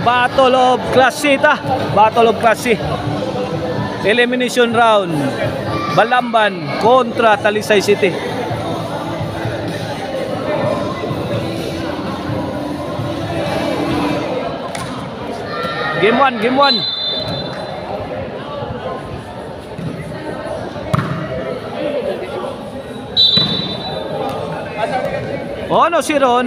Battle of Class C ta. Battle of Class C. Elimination round. Balamban kontra Talisay City. Game 1, game 1. Ono zero.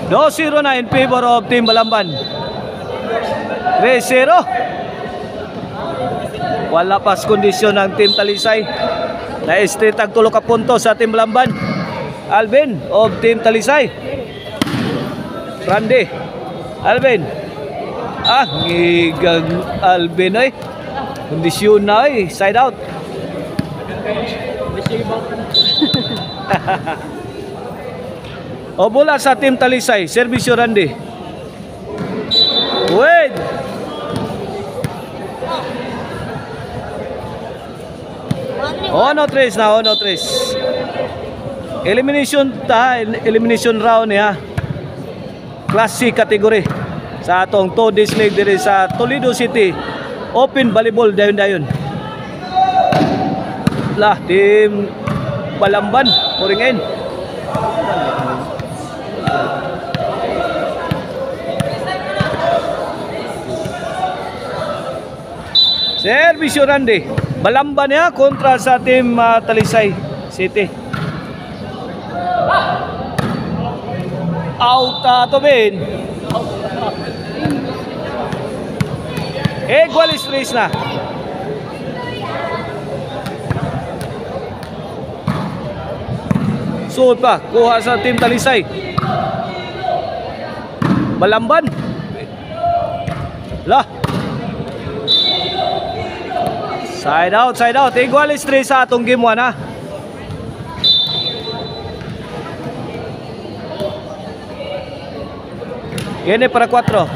No 0 na in favor of Team Balamban. 3-0. Wala pas kondisyon ng Team Talisay. Na-straight ang tulo ka punto sa Team Balamban. Alvin of Team Talisay. Randy. Alvin. Ngigang Alvin ay. Kondisyon na ay. Side out. O bola sa Team Talisay. Servisyo Randy. Wait. Ono 3 na. Elimination round ya. Class C category. Sa atong Todis League diri sa Toledo City. Open volleyball dayon. Lah Team Balamban puringin. Servisyo Randy. Balamban ya kontra sa Team Talisay City. Out Tobin. Equalis race na. Suot pa. Kuha sa Team Talisay. Balamban. Lah. Side out. Equalis race sa atong game 1 ha. Viene para 4.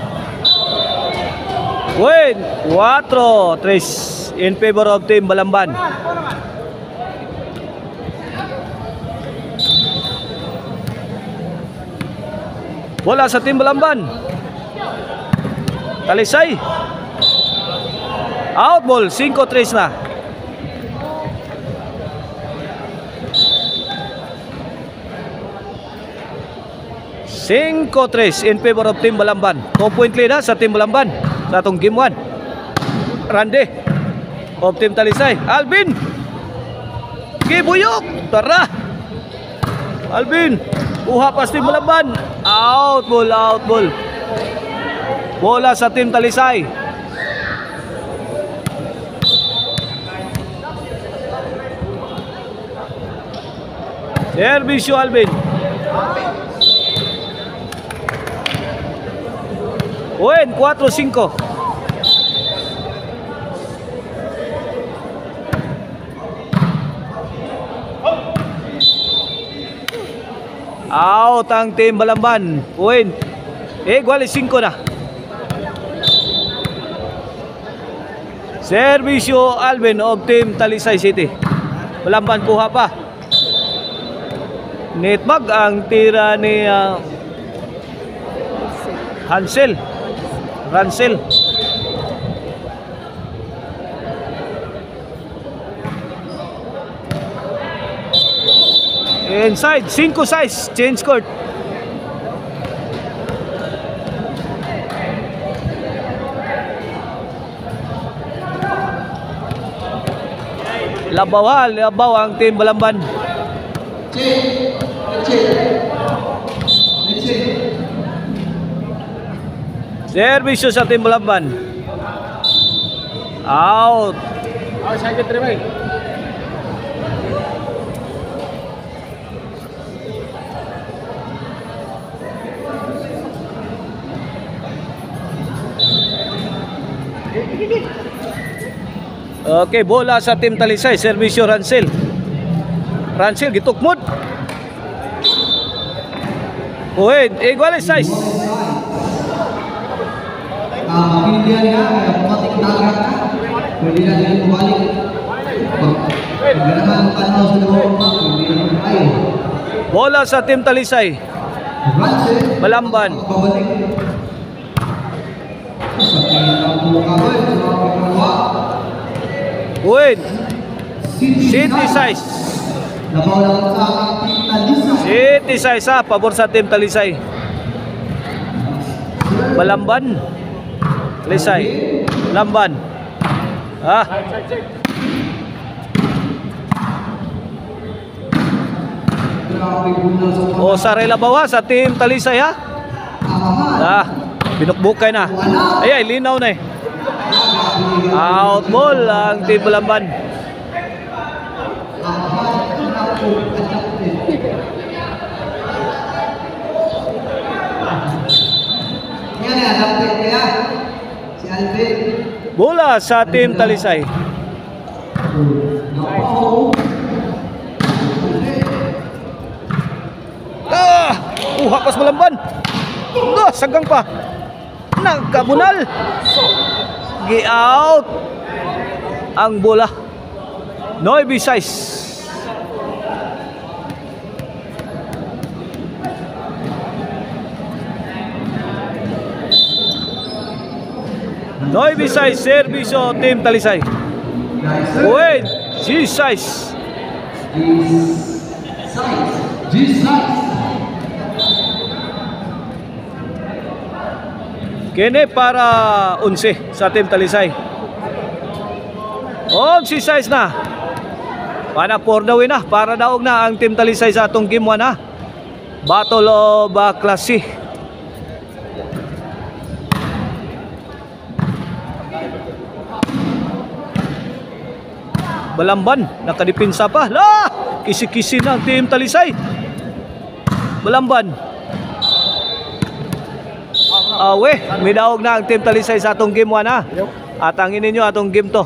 Win 4-3 in favor of Team Balamban. Bola sa Team Balamban. Talisay. Out ball 5-3 na. In favor of Team Balamban. 2 point lead na sa Team Balamban sa atong game 1. Randy of Team Talisay. Alvin gibuyok. Tara Alvin. Kuha pa sa Team Balamban. Out ball. Bola sa Team Talisay. Servisyo Alvin. Win 4-5. Out ang Team Balamban. Win. Igual 5 na. Servisyo Alvin of Team Talisay City. Balamban kuha pa. Netbag ang tira ni Ransel. Inside 5-6 change court. Labaw ang Team Balamban. Servisyo sa Team Balamban. Out. Sakit rin. Okay, bola sa Team Talisay. Servisyo Ransel gitukmod. Uwin, equalize. Pindihan na, kaya pumating dagat na. Pwede na din bumalik. Pag naman ang tanaw sa loob, hindi naman tayo. Bola sa Team Talisay. Balamban. Pabalik. Sa pinakabukawin, sa mga pagkakawa. Uwin, City Size. Nabaw lang sa aking Talisay. City Size ha, pabor sa Team Talisay. Balamban. Talisay. Balamban. Ha? O Sarela Bawa sa Team Talisay ha. Ah, binukbukay na. Ay, linaw na eh. Out ball ang Team Balamban. Yan na, dapat kaya si Alvin. Bola sa Team Talisay. Hakas Balamban. Sagang pa. Nagkabunal. Gi-out ang bola. Noy size. Noy size serviso Team Talisay. Wait, G-size. Kene para 11 sa Team Talisay. 11 size na. Para for the win na. Para daog na ang Team Talisay sa atong game 1 ha. Battle of Klase. Balamban, nakadipinsa pa. Kisi-kisi ng Team Talisay. Balamban. May daog na ang Team Talisay sa atong game 1 ha. At ang ininyo atong game to.